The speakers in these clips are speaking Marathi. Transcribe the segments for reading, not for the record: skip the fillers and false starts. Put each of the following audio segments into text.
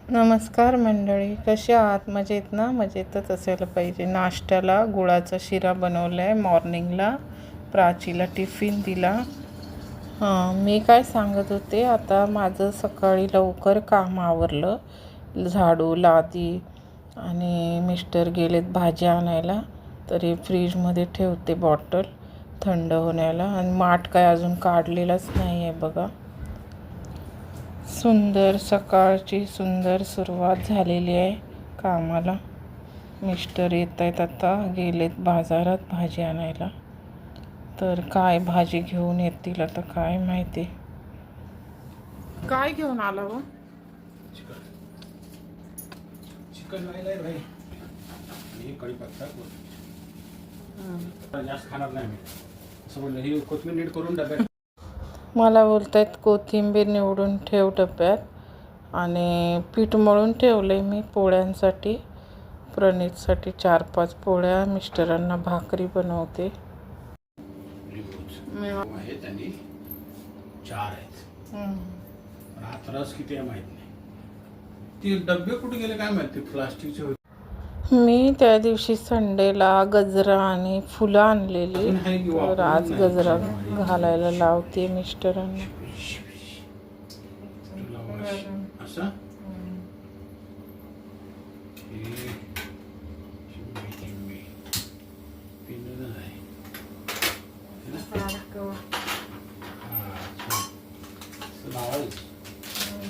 नमस्कार मंडळी, कसे आहात? मजेत ना? मजेतच असायला पाहिजे. नाश्त्याला गुळाचा शिरा बनवला आहे. मॉर्निंगला प्राचीला टिफिन दिला. मी काय सांगत होते, आता माझं सकाळी लवकर काम आवरलं. झाडू लादी आणि मिस्टर गेलेत भाजी आणायला, तरी फ्रीजमध्ये ठेवते बॉटल थंड होण्याला. आणि माठ काय अजून काढलेलाच नाही आहे बघा. सुंदर सकाळची सुंदर सुरुवात झालेली आहे कामाला. मिस्टर येत आहेत, आता गेलेत बाजारात भाजी आणायला. तर काय भाजी घेऊन येतील आता काय माहिती. काय घेऊन आला हो? चिकन नाही भाई, हे कढीपत्ता जास्त खाणार नाही मी. असं बोललं, ही कोथिंबीर नीट करून डब्यात. मला बोलतायत कोथिंबीर निवडून ठेव डब्यात. आणि पीठ मळून ठेवलंय मी पोळ्यांसाठी. प्रणीतसाठी 4-5 पोळ्या, मिस्टरांना भाकरी बनवते. आहेत आणि 4 आहेत. आता रस किती आहे माहित नाही. ती डबे कुठे गेले काय माहिती, प्लास्टिकचे होते. मी त्या दिवशी संडेला गजरा आणि फुलं आणलेली, तर आज गजरा घालायला लावते मिस्टरांना. असं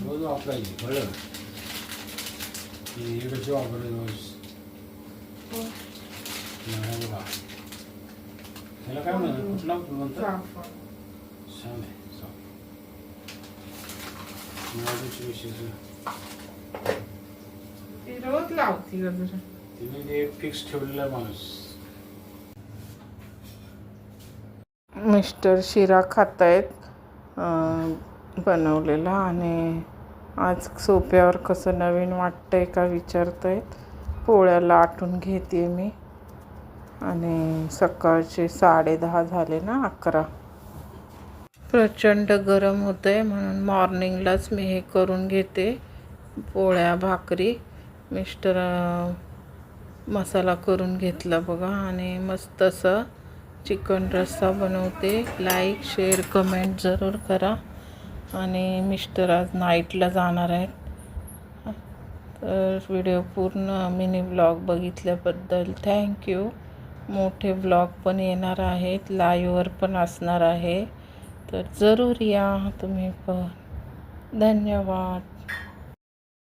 रोज वापरायची, कळलं? कशी वापरायची रोज? बघा, त्याला काय म्हणतात, कुठला म्हणतात? छान आहे. रोज लावती गजरा. तिने फिक्स ठेवलेला माणूस. मिस्टर शिरा खातायत बनवलेला. आणि आज सोप्यावर कसं नवीन वाटतंय का विचारतायत. पोळ्या लाटून घेते मी. आणि सकाळचे 10:30 झाले ना, 11. प्रचंड गरम होतं आहे, म्हणून मॉर्निंगलाच मी हे करून घेते पोळ्या भाकरी. मिस्टर मसाला करून घेतला बघा. आणि मस्त असं चिकन रस्सा बनवते. लाईक शेअर कमेंट जरूर करा. आणि मिस्टर आज नाईटला जाणार आहेत. तर व्हिडिओ पूर्ण मिनी ब्लॉग बघितल्याबद्दल थँक्यू. मोठे ब्लॉग पण येणार आहेत, लाईव्हवर पण असणार आहे, तर जरूर या तुम्ही पण. धन्यवाद.